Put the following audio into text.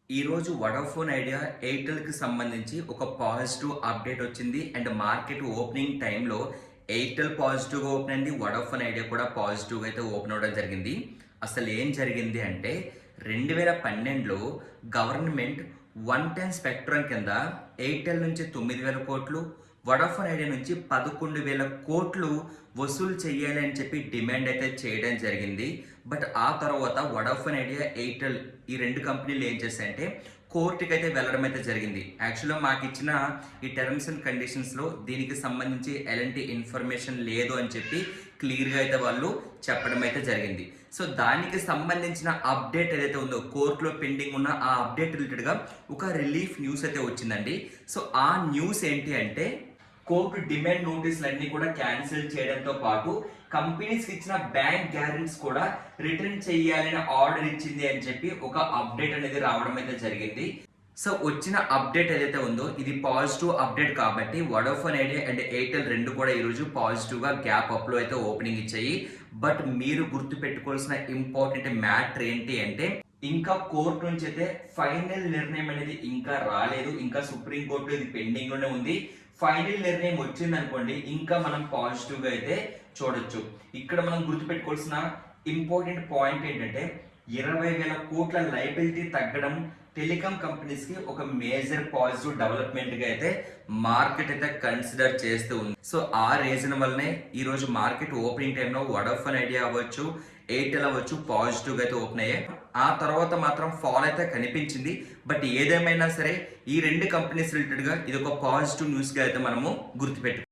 ఈరోజు Vodafone idea ఎయిర్టెల్కి సంబంధించి ఒక పాజిటివ్ అప్డేట్ వచ్చింది. అండ్ మార్కెట్ ఓపెనింగ్ టైంలో ఎయిర్టెల్ పాజిటివ్గా ఓపెన్ అయింది, వడాఫోన్ ఐడియా కూడా పాజిటివ్గా అయితే ఓపెన్ అవ్వడం జరిగింది. అసలు ఏం జరిగింది అంటే 2012లో గవర్నమెంట్ 110 స్పెక్ట్రమ్ కింద ఎయిర్టెల్ నుంచి 9,000 కోట్లు, వడాఫోన్ ఐడియా నుంచి 11,000 కోట్లు వసూలు చేయాలి అని చెప్పి డిమాండ్ అయితే చేయడం జరిగింది. బట్ ఆ తర్వాత వడాఫోన్ ఐడియా, ఎయిర్టెల్ ఈ రెండు కంపెనీలు ఏం చేశాయంటే కోర్టుకి అయితే వెళ్ళడం అయితే జరిగింది. యాక్చువల్గా మాకు ఇచ్చిన ఈ టర్మ్స్ అండ్ కండిషన్స్లో దీనికి సంబంధించి ఎలాంటి ఇన్ఫర్మేషన్ లేదు అని చెప్పి క్లియర్గా అయితే వాళ్ళు చెప్పడం అయితే జరిగింది. సో దానికి సంబంధించిన అప్డేట్ ఏదైతే ఉందో కోర్టులో పెండింగ్ ఉన్న ఆ అప్డేట్ రిలేటెడ్గా ఒక రిలీఫ్ న్యూస్ అయితే వచ్చిందండి. సో ఆ న్యూస్ ఏంటి అంటే కోర్టు డిమాండ్ నోటీసులు అన్ని కూడా క్యాన్సిల్ చేయడంతో పాటు కంపెనీస్కి ఇచ్చిన బ్యాంక్ గ్యారెంటీస్ కూడా రిటర్న్ చేయాలని ఆర్డర్ ఇచ్చింది అని చెప్పి ఒక అప్డేట్ అనేది రావడం అయితే జరిగింది. సో వచ్చిన అప్డేట్ ఏదైతే ఉందో ఇది పాజిటివ్ అప్డేట్ కాబట్టి వడాఫోన్ ఐడియా అండ్ ఎయిర్టెల్ రెండు కూడా ఈరోజు పాజిటివ్గా గ్యాప్ అప్లో అయితే ఓపెనింగ్ ఇచ్చాయి. బట్ మీరు గుర్తు పెట్టుకోవాల్సిన ఇంపార్టెంట్ మ్యాటర్ ఏంటి అంటే ఇంకా కోర్టు నుంచి అయితే ఫైనల్ నిర్ణయం అనేది ఇంకా రాలేదు. ఇంకా సుప్రీం కోర్టులో ఇది పెండింగ్ లోనే ఉంది. ఫైనల్ నిర్ణయం వచ్చింది అనుకోండి ఇంకా మనం పాజిటివ్ గా అయితే చూడొచ్చు. ఇక్కడ మనం గుర్తుపెట్టుకోవాల్సిన ఇంపార్టెంట్ పాయింట్ ఏంటంటే 20,000 కోట్ల లైబిలిటీ తగ్గడం టెలికాం కంపెనీస్ కి ఒక మేజర్ పాజిటివ్ డెవలప్మెంట్ గా అయితే మార్కెట్ అయితే కన్సిడర్ చేస్తూ ఉంది. సో ఆ రీజన్ వల్లనే ఈ రోజు మార్కెట్ ఓపెనింగ్ టైంలో వడాఫోన్ ఐడియా అవ్వచ్చు, ఎయిర్టెల్ అవ్వచ్చు పాజిటివ్ గా అయితే ఓపెన్ అయ్యాయి. ఆ తర్వాత మాత్రం ఫాల్ అయితే కనిపించింది. బట్ ఏదేమైనా సరే ఈ రెండు కంపెనీస్ రిలేటెడ్ గా ఇది ఒక పాజిటివ్ న్యూస్ గా అయితే మనము గుర్తుపెట్టుకోవాలి.